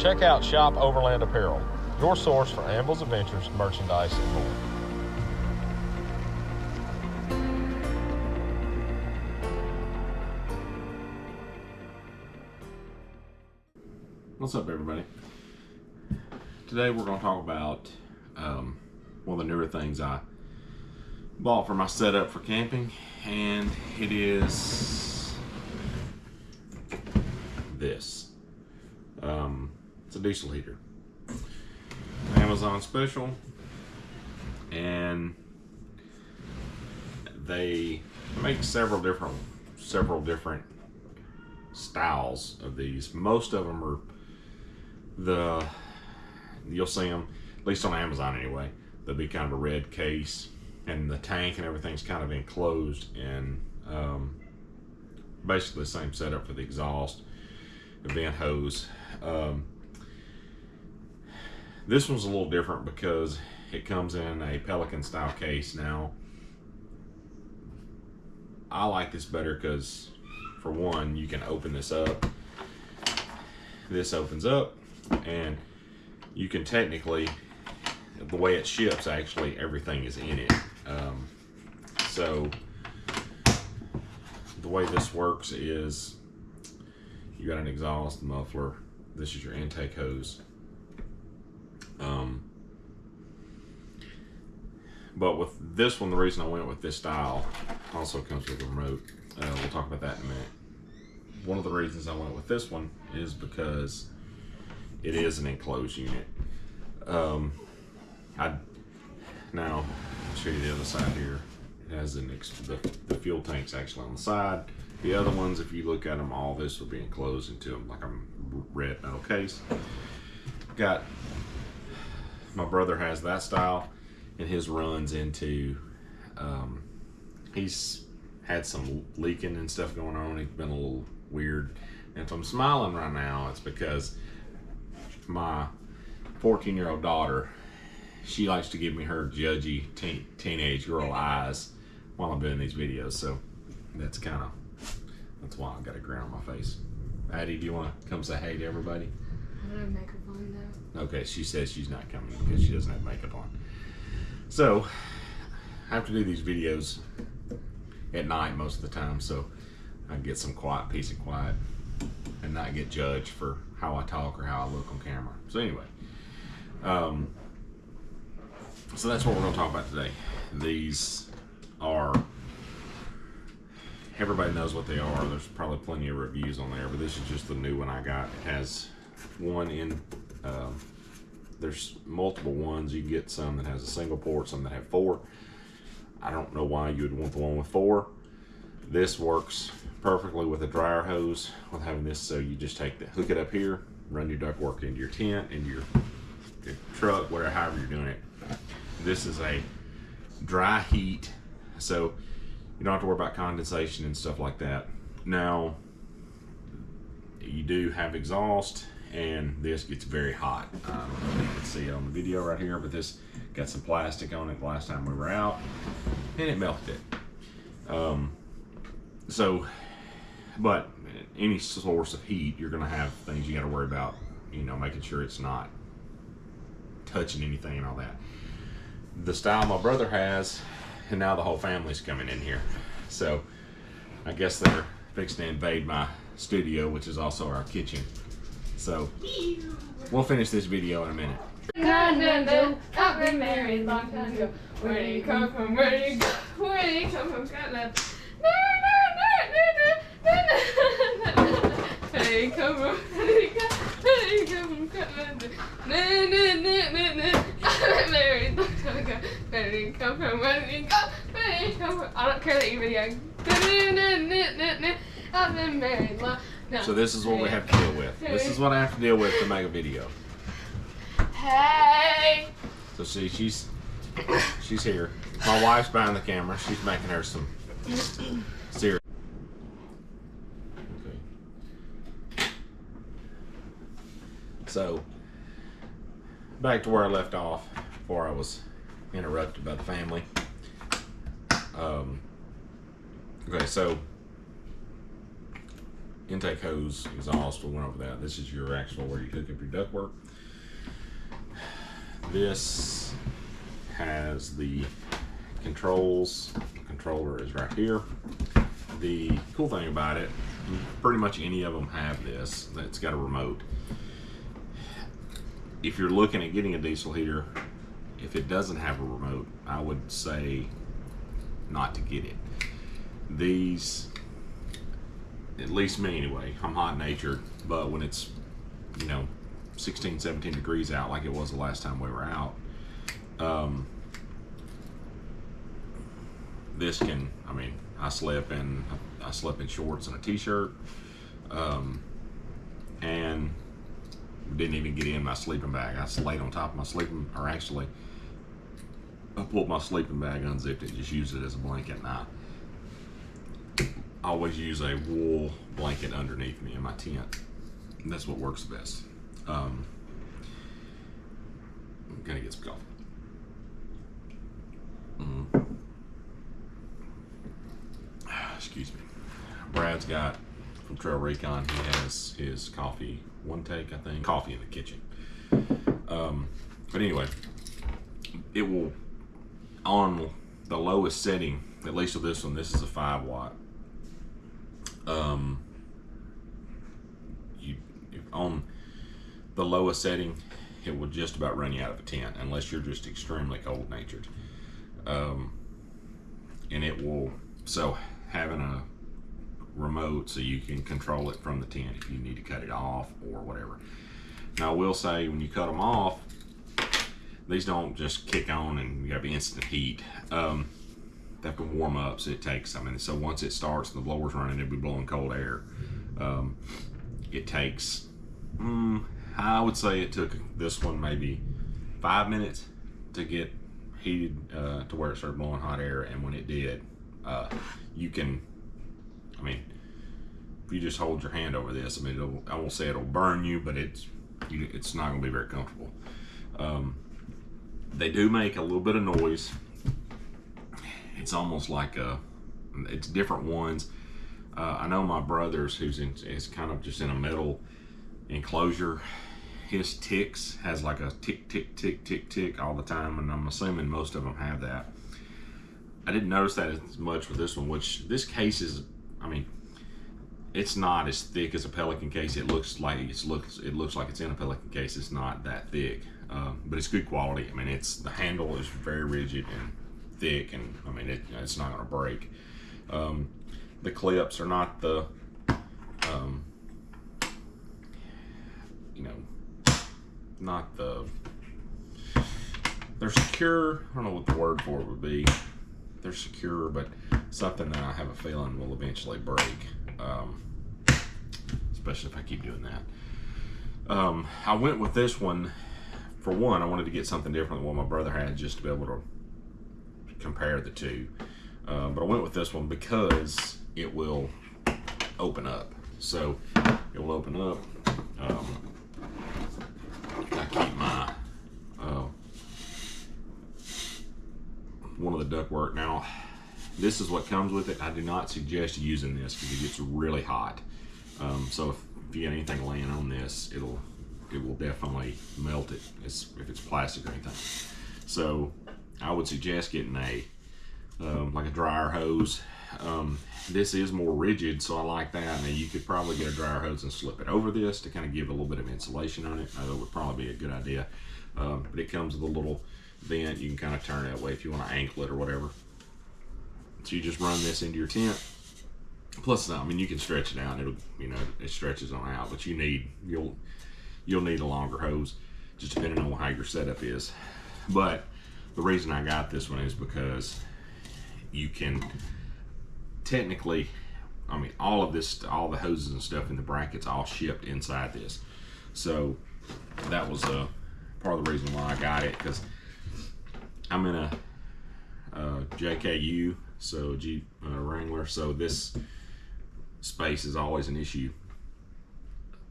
check out Shop Overland Apparel, your source for Anvil's Adventures, merchandise, and more. What's up, everybody? Today we're going to talk about one of the newer things I bought for my setup for camping, and it is this. It's a diesel heater. Amazon special, and they make several different styles of these. Most of them are you'll see them, at least on Amazon anyway, they'll be kind of a red case, and the tank and everything's kind of enclosed in basically the same setup for the exhaust, the vent hose. This one's a little different because it comes in a Pelican style case. Now, I like this better because, for one, you can open this up. This opens up, and you can technically, the way it ships, actually everything is in it. So the way this works is you got an exhaust muffler. This is your intake hose. But with this one, the reason I went with this style, also comes with a remote. We'll talk about that in a minute. One of the reasons I went with this one is because it is an enclosed unit. Now, I'll show you the other side here. It has the fuel tank's actually on the side. The other ones, if you look at them, all this will be enclosed into them like a red metal case. My brother has that style, and his runs into, he's had some leaking and stuff going on. He's been a little weird. And if I'm smiling right now, it's because my 14-year-old daughter, she likes to give me her judgy teenage girl eyes while I'm doing these videos. So that's why I got a grin on my face. Addie, do you want to come say hey to everybody? I don't have makeup on though. Okay, she says she's not coming because she doesn't have makeup on. So I have to do these videos at night most of the time, so I get some peace and quiet, and not get judged for how I talk or how I look on camera. So anyway, so that's what we're going to talk about today. These are, everybody knows what they are. There's probably plenty of reviews on there, but this is just the new one I got. It has one in, there's multiple ones. You can get some that has a single port, some that have 4. I don't know why you would want the one with 4. This works perfectly with a dryer hose with having this, so you just hook it up here, run your ductwork into your tent, into your truck, whatever, however you're doing it. This is a dry heat, so you don't have to worry about condensation and stuff like that. Now, you do have exhaust, and this gets very hot. I don't know if you can see it on the video right here, but this got some plastic on it the last time we were out, and it melted it. But any source of heat, you're gonna have things you gotta worry about, making sure it's not touching anything and all that. The style my brother has, and now the whole family's coming in here. So I guess they're fixing to invade my studio, which is also our kitchen. So we'll finish this video in a minute. I've been married long time ago. Where do you come from? Where do you go? Where do you come from? Scotland. Where do you come from? Where do you go? Where do you come from? Scotland. I've been married long time ago. Where do you come from? Where do you go? Where do you come from? I don't care that you video. I've been married long. No. So this is what we have to deal with. This is what I have to deal with to make a video. Hey. So see, she's here. My wife's behind the camera. She's making her some cereal. Okay. So back to where I left off before I was interrupted by the family. Okay, so intake hose, exhaust, we went over that. This is your actual where you hook up your ductwork. This has the controls. The controller is right here. The cool thing about it, pretty much any of them have this. It's got a remote. If you're looking at getting a diesel heater, if it doesn't have a remote, I would say not to get it. These, at least me anyway, I'm hot-natured, but when it's, 16, 17 degrees out like it was the last time we were out, this can, I slept in shorts and a t-shirt, and didn't even get in my sleeping bag. I laid on top of my sleeping, or actually, I pulled my sleeping bag, unzipped it, just used it as a blanket. And I always use a wool blanket underneath me in my tent. And that's what works the best. I'm gonna get some coffee. Excuse me. Brad's got, from Trail Recon, he has his coffee, one take, I think, coffee in the kitchen. But anyway, it will, on the lowest setting, at least with this one, this is a 5 watt. On the lowest setting, it will just about run you out of a tent unless you're just extremely cold natured. And it will, so having a remote so you can control it from the tent if you need to cut it off or whatever. Now I will say, when you cut them off, these don't just kick on and you have instant heat. They have to warm up, so it takes, so once it starts and the blower's running, it'll be blowing cold air. It takes, I would say it took this one maybe 5 minutes to get heated to where it started blowing hot air, and when it did, you can, if you just hold your hand over this, I won't say it'll burn you, but it's not going to be very comfortable. They do make a little bit of noise. It's almost like it's different ones. I know my brother's, is kind of just in a metal enclosure. His ticks has like a tick, tick, tick, tick, tick all the time, and I'm assuming most of them have that. I didn't notice that as much with this one, which this case is, it's not as thick as a Pelican case. It looks like it's in a Pelican case. It's not that thick, but it's good quality. The handle is very rigid and thick, and it's not going to break. The clips are not the, they're secure. I don't know what the word for it would be. They're secure, but something that I have a feeling will eventually break, especially if I keep doing that. I went with this one, for one, I wanted to get something different than what my brother had, just to be able to compare the two. But I went with this one because it will open up. So it will open up. I keep my one of the ductwork. Now, this is what comes with it. I do not suggest using this because it gets really hot. So if you get anything laying on this, it will definitely melt it if it's plastic or anything. So I would suggest getting like a dryer hose. This is more rigid, so I like that. Now you could probably get a dryer hose and slip it over this to kind of give a little bit of insulation on it. That would probably be a good idea. But it comes with a little vent. You can kind of turn it that way if you want to ankle it or whatever. So you just run this into your tent. Plus, you can stretch it out. It stretches on out, but you'll need a longer hose, just depending on how your setup is. But the reason I got this one is because you can technically, all the hoses and stuff in the brackets all shipped inside this. So that was part of the reason why I got it, because I'm in a JKU, so Jeep Wrangler, so this space is always an issue.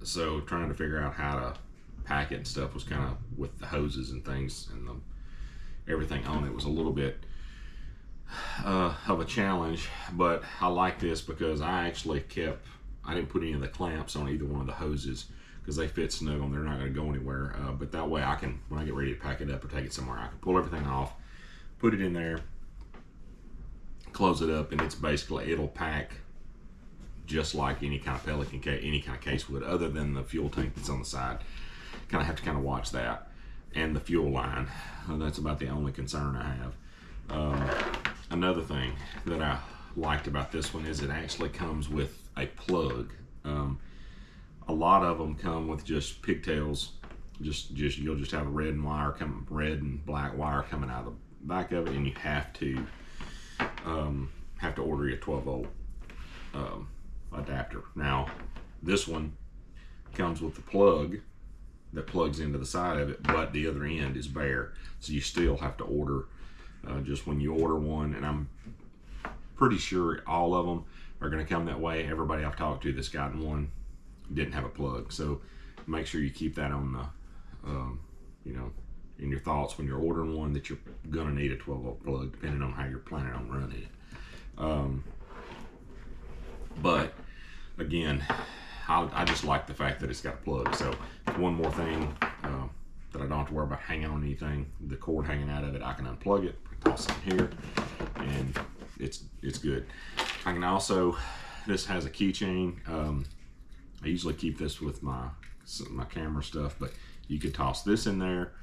So trying to figure out how to pack it and stuff was kind of, with the hoses and things and everything on it, was a little bit of a challenge. But I like this because I actually kept I didn't put any of the clamps on either one of the hoses because they fit snug on. They're not going to go anywhere. But that way I can, when I get ready to pack it up or take it somewhere, I can pull everything off, put it in there, close it up, and it's basically, it'll pack just like any kind of Pelican case, any kind of case would, other than the fuel tank that's on the side. Kind of have to kind of watch that, and the fuel line. That's about the only concern I have. Another thing that I liked about this one is it actually comes with a plug. A lot of them come with just pigtails. Just you'll just have a red and black wire coming out of the back of it, and you have to order your 12 volt adapter. Now, this one comes with the plug that plugs into the side of it, but the other end is bare, so you still have to order. Just when you order one, and I'm pretty sure all of them are going to come that way. Everybody I've talked to that's gotten one didn't have a plug, so make sure you keep that on the in your thoughts when you're ordering one, that you're going to need a 12 volt plug depending on how you're planning on running it. But again, I just like the fact that it's got a plug. So one more thing that I don't have to worry about hanging on anything, the cord hanging out of it, I can unplug it, toss it in here, and it's good. I can also, this has a keychain. I usually keep this with my camera stuff, but you could toss this in there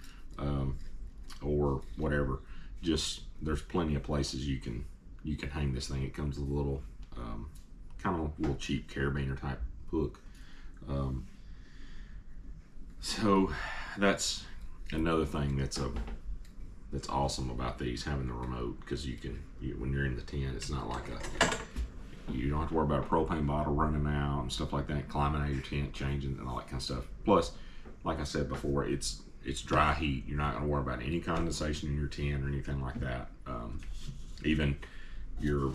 or whatever. Just, there's plenty of places you can hang this thing. It comes with a little kind of a little cheap carabiner type hook. So that's another thing that's awesome about these, having the remote, because when you're in the tent, it's not like you don't have to worry about a propane bottle running out and stuff like that, climbing out of your tent, changing and all that kind of stuff. Plus, like I said before, it's dry heat. You're not going to worry about any condensation in your tent or anything like that. Even you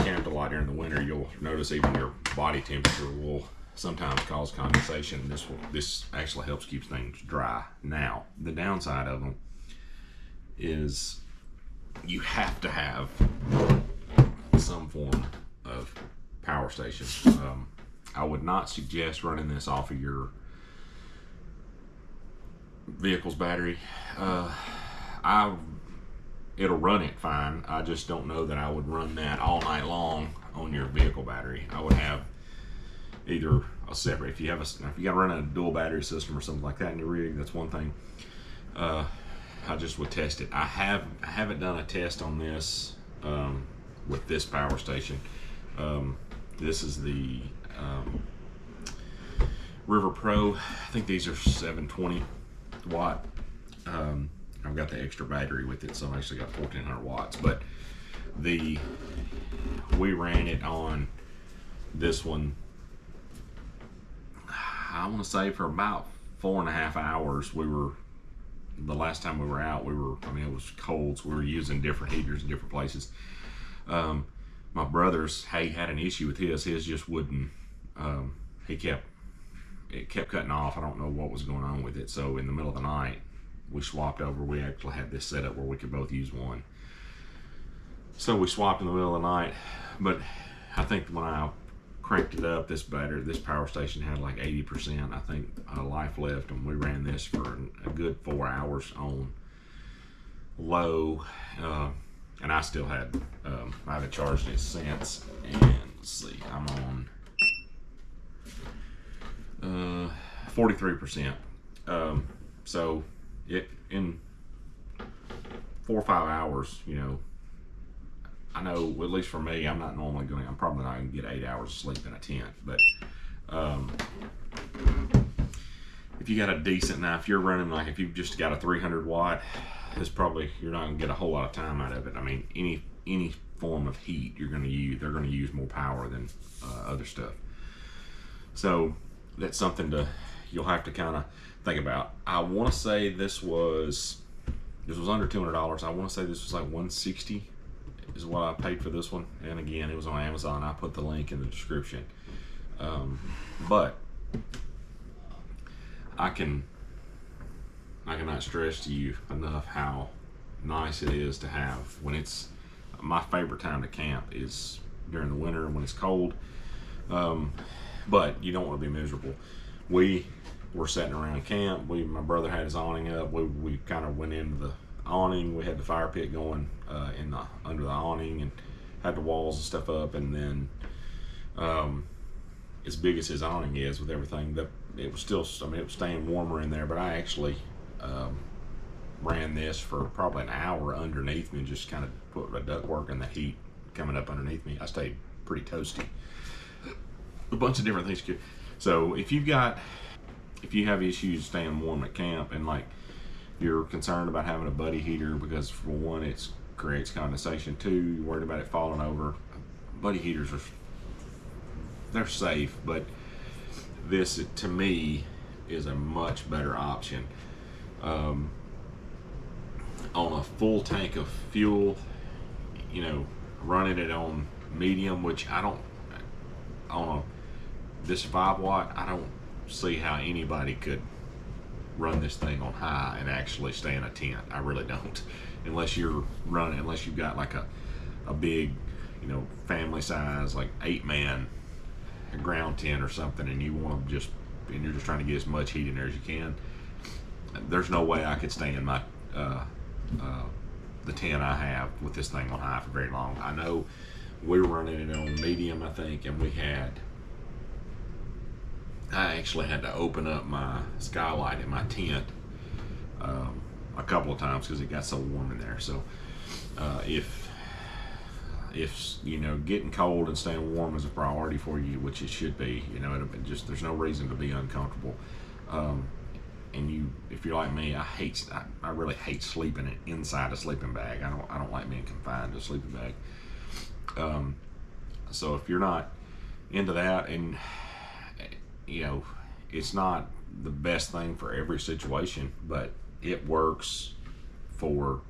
camped a lot during the winter, you'll notice even your body temperature will sometimes cause condensation. This actually helps keep things dry. Now, the downside of them is you have to have some form of power station. I would not suggest running this off of your vehicle's battery. It'll run it fine. I just don't know that I would run that all night long on your vehicle battery. I would have either a separate, if you got to run a dual battery system or something like that in your rig, that's one thing. I just would test it. I haven't done a test on this with this power station. This is the River Pro. I think these are 720 watt. I've got the extra battery with it, so I've actually got 1400 watts. But we ran it on this one, I want to say, for about 4.5 hours. The last time we were out, it was cold, so we were using different heaters in different places. My brother's, he had an issue with his just wouldn't, it kept cutting off. I don't know what was going on with it. So in the middle of the night, we swapped over. We actually had this set up where we could both use one. So we swapped in the middle of the night, but I think when I cranked it up, this power station had like 80%, I think, life left, and we ran this for a good 4 hours on low, and I still had, I haven't charged it since, and let's see, I'm on 43%. So it, in 4 or 5 hours, I know, at least for me, I'm probably not going to get 8 hours of sleep in a tent, but if you got a decent, now if you're running, like if you've just got a 300 watt, you're not going to get a whole lot of time out of it. I mean, any form of heat they're going to use more power than other stuff. So that's something you'll have to kind of think about. I want to say this was under $200. I want to say this was like $160 is what I paid for this one. And again, it was on Amazon. I put the link in the description. But I cannot stress to you enough how nice it is to have when it's, my favorite time to camp is during the winter when it's cold. But you don't want to be miserable. We were sitting around camp. My brother had his awning up. We kind of went into the awning. We had the fire pit going under the awning, and had the walls and stuff up. And then, as big as his awning is with everything, that it was still. I mean, it was staying warmer in there. But I actually ran this for probably an hour underneath me, and just kind of put the ductwork and the heat coming up underneath me. I stayed pretty toasty. A bunch of different things. So if you have issues staying warm at camp, and like you're concerned about having a buddy heater because for one it creates condensation, two you're worried about it falling over, buddy heaters they're safe, but this to me is a much better option. On a full tank of fuel, running it on medium, which I don't on this 5-watt, I don't see how anybody could run this thing on high and actually stay in a tent. I really don't, unless you've got like a big, family size, like 8-man ground tent or something, and you're just trying to get as much heat in there as you can. There's no way I could stay in my the tent I have with this thing on high for very long. I know we were running it on medium, I think, and I actually had to open up my skylight in my tent a couple of times because it got so warm in there. So if getting cold and staying warm is a priority for you, which it should be, there's no reason to be uncomfortable. And if you're like me, I really hate sleeping inside a sleeping bag. I don't like being confined to a sleeping bag. So if you're not into that, and it's not the best thing for every situation, but it works for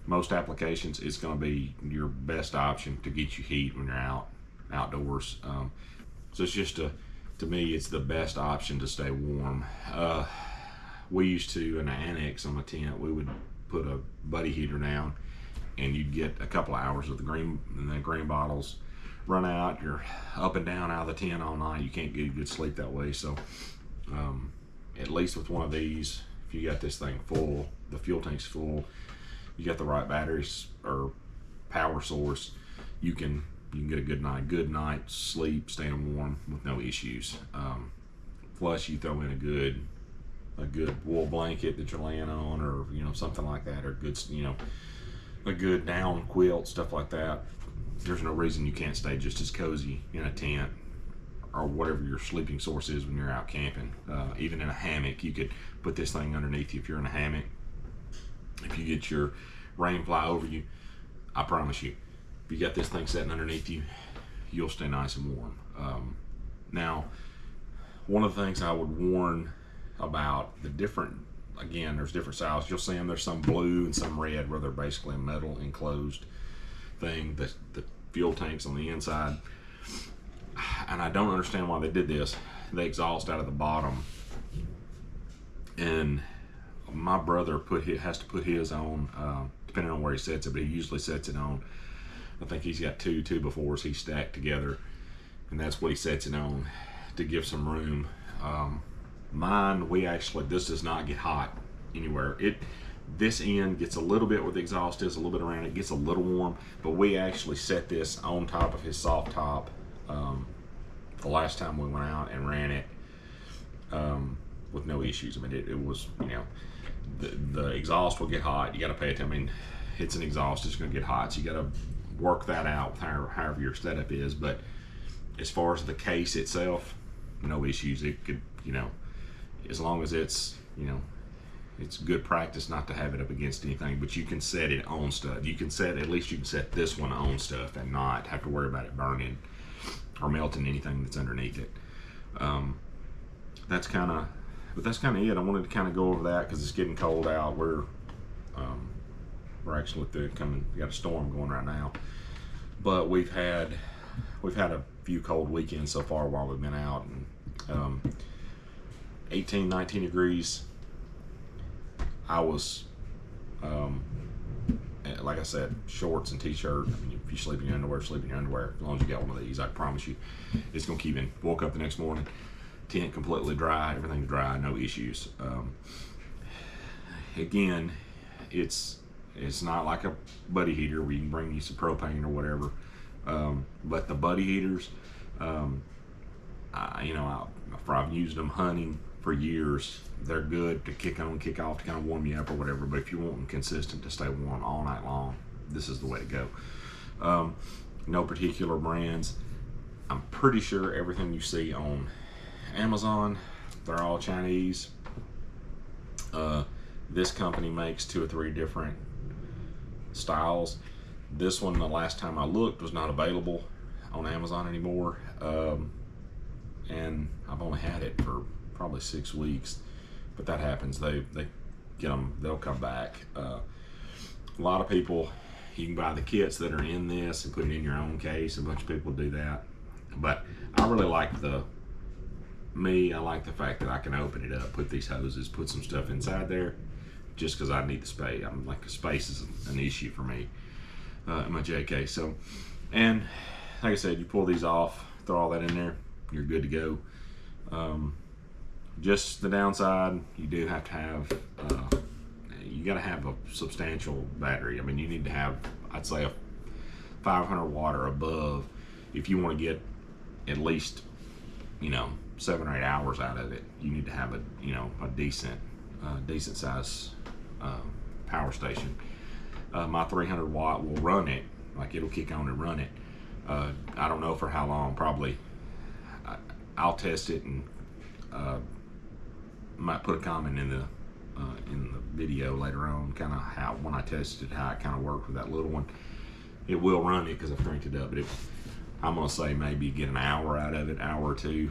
most applications. It's going to be your best option to get you heat when you're outdoors. So it's just to me, it's the best option to stay warm. We used to, in the annex on the tent, we would put a buddy heater down, and you'd get a couple of hours of the green bottles run out. You're up and down out of the tent all night. You can't get good sleep that way. So at least with one of these, if you got this thing full, the fuel tank's full, you got the right batteries or power source, you can get a good night's sleep, staying warm with no issues. Plus you throw in a good wool blanket that you're laying on, or something like that, or a good down quilt, stuff like that. There's no reason you can't stay just as cozy in a tent or whatever your sleeping source is when you're out camping. Even in a hammock, you could put this thing underneath you if you're in a hammock. If you get your rain fly over you, I promise you, if you got this thing sitting underneath you, you'll stay nice and warm. Now, one of the things I would warn about there's different styles. You'll see them, there's some blue and some red, where they're basically a metal enclosed thing. The fuel tank's on the inside, and I don't understand why they did this. They exhaust out of the bottom, and my brother has to put his on, depending on where he sets it, but he usually sets it on, I think he's got two 2x4s he stacked together, and that's what he sets it on to give some room. Mine, this does not get hot anywhere. This end gets a little bit where the exhaust is, a little bit around it, gets a little warm, but we actually set this on top of his soft top the last time we went out and ran it with no issues. I mean, it was, the exhaust will get hot. You got to pay attention. I mean, it's an exhaust, it's going to get hot, so you got to work that out with however your setup is. But as far as the case itself, no issues. It could, as long as it's, it's good practice not to have it up against anything, but you can set it on stuff. You can set this one on stuff and not have to worry about it burning or melting anything that's underneath it. That's kind of it. I wanted to kind of go over that because it's getting cold out. We're actually got a storm going right now, but we've had a few cold weekends so far while we've been out, and 18, 19 degrees. I was like I said, shorts and t-shirt. I mean, if you sleep in your underwear, sleep in your underwear. As long as you got one of these, I promise you, it's gonna keep in. Woke up the next morning, tent completely dry, everything's dry, no issues. Again, it's not like a buddy heater where you can bring you some propane or whatever. But the buddy heaters, I've used them hunting for years. They're good to kick on, kick off, to kind of warm you up or whatever. But if you want them consistent to stay warm all night long, this is the way to go. No particular brands. I'm pretty sure everything you see on Amazon, they're all Chinese. This company makes 2 or 3 different styles. This one, the last time I looked, was not available on Amazon anymore. And I've only had it for probably 6 weeks, but that happens. They get them, they'll come back. A lot of people, you can buy the kits that are in this and put it in your own case. A bunch of people do that, but I really like I like the fact that I can open it up, put these hoses, put some stuff inside there, just because I need the space. I'm like, the space is an issue for me in my JK. So, and like I said, you pull these off, throw all that in there, you're good to go. Just the downside, you do have to have, you got to have a substantial battery. I mean, you need to have, I'd say, a 500 watt or above if you want to get at least, 7 or 8 hours out of it. You need to have a decent size power station. My 300 watt will run it, like it'll kick on and run it. I don't know for how long. Probably I'll test it and might put a comment in the video later on, kind of how, when I tested how it kind of worked with that little one. It will run it because I've cranked it up, but I'm gonna say maybe get an hour out of it, hour or 2,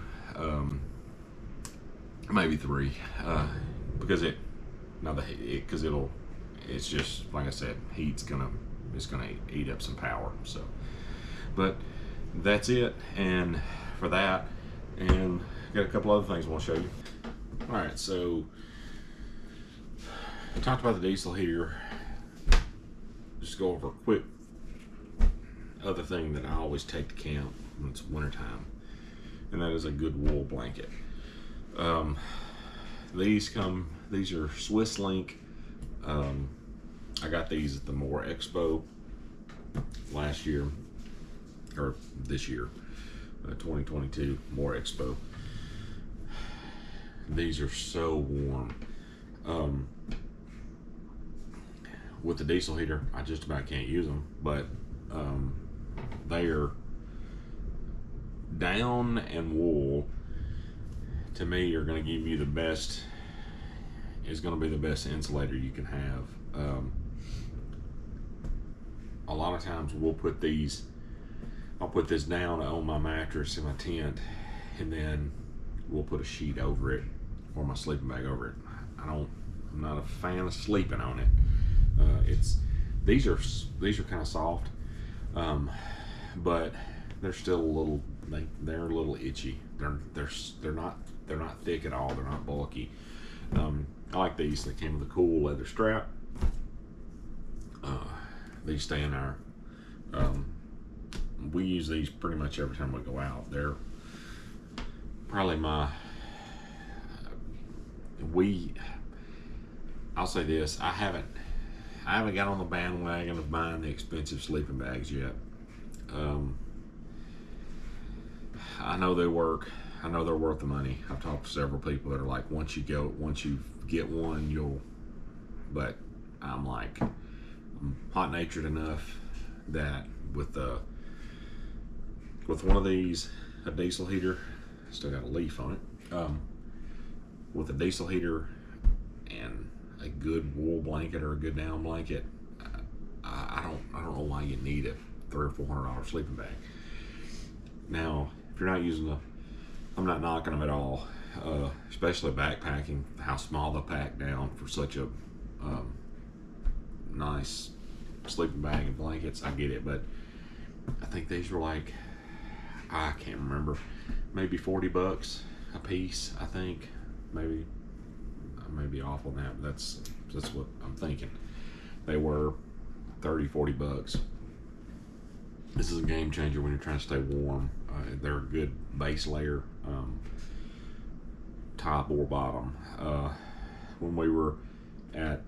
maybe 3, because it's just like I said, it's gonna eat up some power. So, but that's it, and for that, and got a couple other things I want to show you. All right, so I talked about the diesel heater. Just go over a quick other thing that I always take to camp when it's wintertime, and that is a good wool blanket. These are Swiss Link. I got these at the Moore Expo last year, or this year, 2022 Moore Expo. These are so warm. With the diesel heater, I just about can't use them, but they are down and wool. To me, are going to give you the best. Is going to be the best insulator you can have. A lot of times we'll put these. I'll put this down on my mattress in my tent, and then we'll put a sheet over it or my sleeping bag over it. I'm not a fan of sleeping on it. These are kind of soft, but they're still a little. They're a little itchy. They're not thick at all. They're not bulky. I like these. They came with a cool leather strap. These stay in our. We use these pretty much every time we go out. They're probably I'll say this: I haven't got on the bandwagon of buying the expensive sleeping bags yet. I know they work. I know they're worth the money. I've talked to several people that are like, once you get one, but I'm like, I'm hot-natured enough that with one of these, a diesel heater, still got a leaf on it, with a diesel heater and a good wool blanket or a good down blanket, I don't know why you need a $300 or $400 sleeping bag. Now, if you're not using I'm not knocking them at all, especially backpacking, how small they pack down for such a nice sleeping bag and blankets. I get it, but I think these were like, I can't remember, maybe $40 a piece. I think maybe I may be off on that, but that's what I'm thinking. They were $30-40 bucks. This is a game changer when you're trying to stay warm. They're a good base layer, top or bottom. When we were at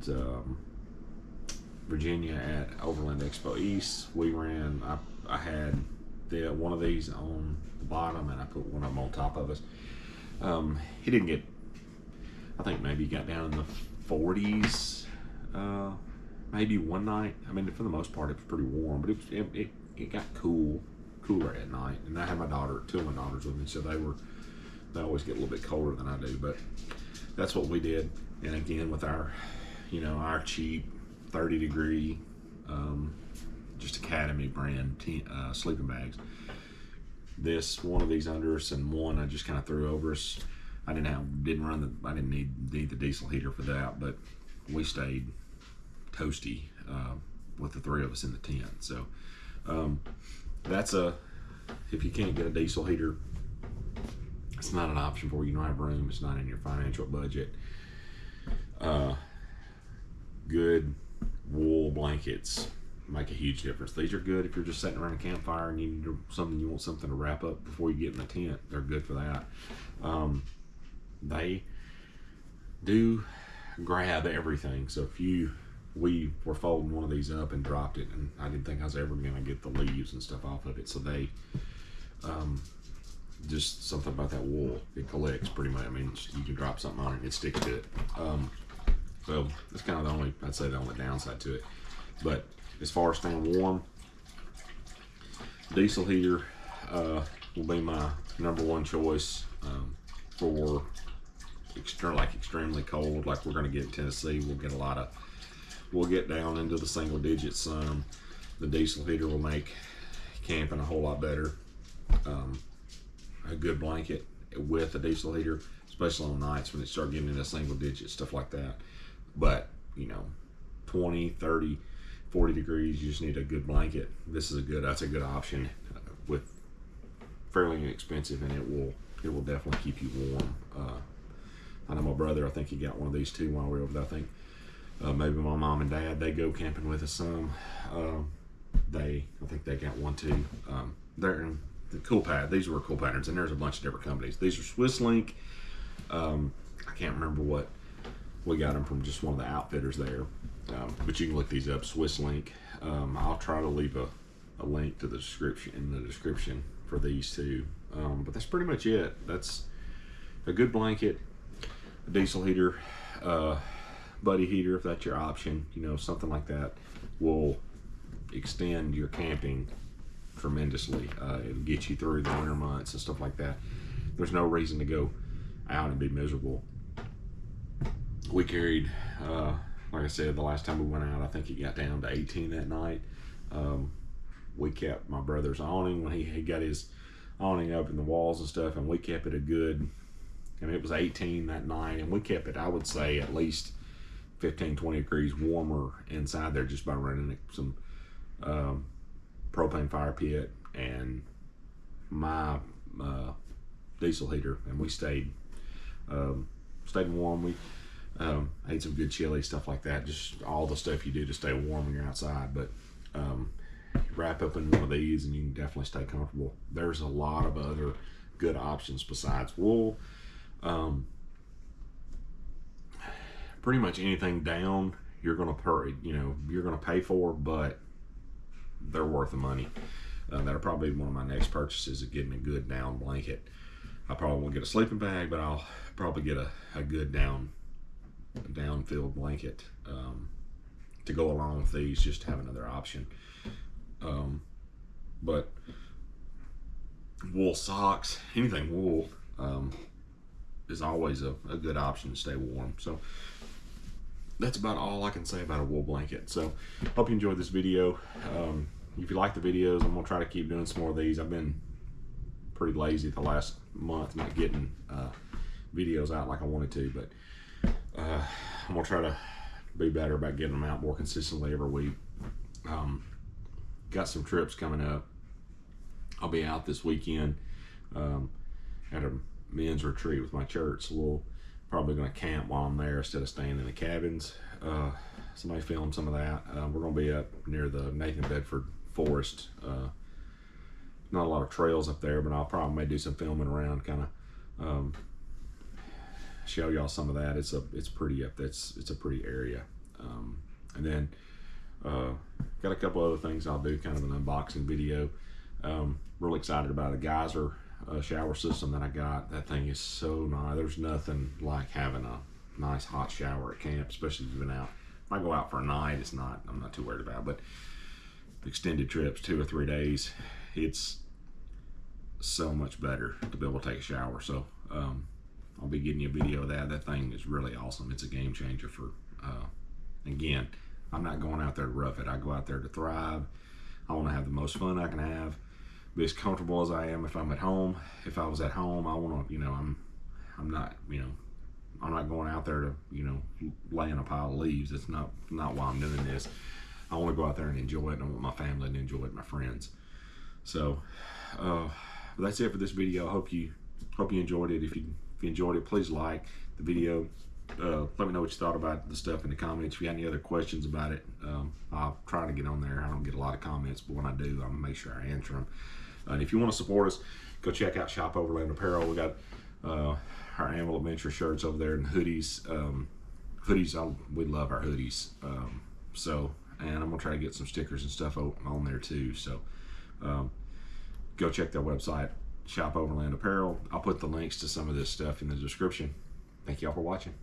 Virginia at Overland Expo East, we ran, I had one of these on the bottom and I put one of them on top of us. He didn't get, I think maybe he got down in the 40s, maybe one night. I mean, for the most part, it was pretty warm, but it got cooler at night. And I had two of my daughters with me, so they always get a little bit colder than I do, but that's what we did. And again, with our cheap 30-degree, just Academy brand sleeping bags. One of these under us, and one I just kind of threw over us. I didn't need the diesel heater for that, but we stayed toasty with the three of us in the tent. So if you can't get a diesel heater, it's not an option for you. You don't have room. It's not in your financial budget. Good wool blankets make a huge difference. These are good if you're just sitting around a campfire and you want something to wrap up before you get in the tent. They're good for that. They do grab everything. So we were folding one of these up and dropped it, and I didn't think I was ever going to get the leaves and stuff off of it. So they just something about that wool, it collects pretty much. I mean, you can drop something on it and it sticks to it. So that's kind of the only downside to it. But as far as staying warm, diesel heater will be my number one choice for extremely cold, like we're going to get in Tennessee. We'll get down into the single digits some. The diesel heater will make camping a whole lot better. A good blanket with a diesel heater, especially on nights when it starts getting into single digits, stuff like that. But 20, 30, 40 degrees, you just need a good blanket. That's a good option with fairly inexpensive, and it will definitely keep you warm. I know my brother, I think he got one of these too while we were over there. I think maybe my mom and dad, they go camping with us some. I think they got one too. They're in the Cool Pad. These were Cool Patterns, and there's a bunch of different companies. These are Swiss Link. I can't remember what we got them from, just one of the outfitters there. But you can look these up, Swiss Link. I'll try to leave a link to the description for these two. But that's pretty much it. That's a good blanket, a diesel heater, buddy heater if that's your option. Something like that will extend your camping tremendously. It'll get you through the winter months and stuff like that. There's no reason to go out and be miserable. We carried, like I said, the last time we went out, I think it got down to 18 that night. We kept my brother's awning when he got his awning up in the walls and stuff, and we kept it it was 18 that night, and we kept it, I would say, at least 15-20 degrees warmer inside there just by running some propane fire pit and my diesel heater, and we stayed warm. We ate some good chili, stuff like that, just all the stuff you do to stay warm when you're outside. But wrap up in one of these and you can definitely stay comfortable. There's a lot of other good options besides wool. Pretty much anything down you're gonna pay for, but they're worth the money. That'll probably be one of my next purchases, of getting a good down blanket. I probably won't get a sleeping bag, but I'll probably get a good down-filled blanket to go along with these, just to have another option. But wool socks, anything wool, is always a good option to stay warm. So that's about all I can say about a wool blanket. So hope you enjoyed this video. If you like the videos, I'm gonna try to keep doing some more of these. I've been pretty lazy the last month, not getting videos out like I wanted to, but I'm gonna try to be better about getting them out more consistently every week. Got some trips coming up. I'll be out this weekend at a men's retreat with my church, so we'll probably gonna camp while I'm there instead of staying in the cabins. somebody film some of that. We're gonna be up near the Nathan Bedford Forest. Not a lot of trails up there, but I'll probably may do some filming around, kind of show y'all some of that. It's pretty up. It's a pretty area. And then got a couple other things I'll do, kind of an unboxing video. Really excited about a geyser shower system that I got. That thing is so nice. There's nothing like having a nice hot shower at camp, especially if you've been out. If I go out for a night, I'm not too worried about it, but extended trips, 2 or 3 days, it's so much better to be able to take a shower. So I'll be getting you a video of that. That thing is really awesome. It's a game changer for, again, I'm not going out there to rough it. I go out there to thrive. I want to have the most fun I can have, be as comfortable as I am if I'm at home. If I was at home, I want to, I'm not, I'm not going out there to, lay in a pile of leaves. That's not why I'm doing this. I want to go out there and enjoy it, and I want my family to enjoy it, my friends. So that's it for this video. I hope you enjoyed it. If you enjoyed it, please like the video. Let me know what you thought about the stuff in the comments. If you got any other questions about it, I'll try to get on there. I don't get a lot of comments, but when I do, I'll make sure I answer them. And if you want to support us, go check out Shop Overland Apparel. We got our Anvil Adventure shirts over there and hoodies. We love our hoodies. And I'm gonna try to get some stickers and stuff on there too. So go check their website, Shop Overland Apparel. I'll put the links to some of this stuff in the description. Thank y'all for watching.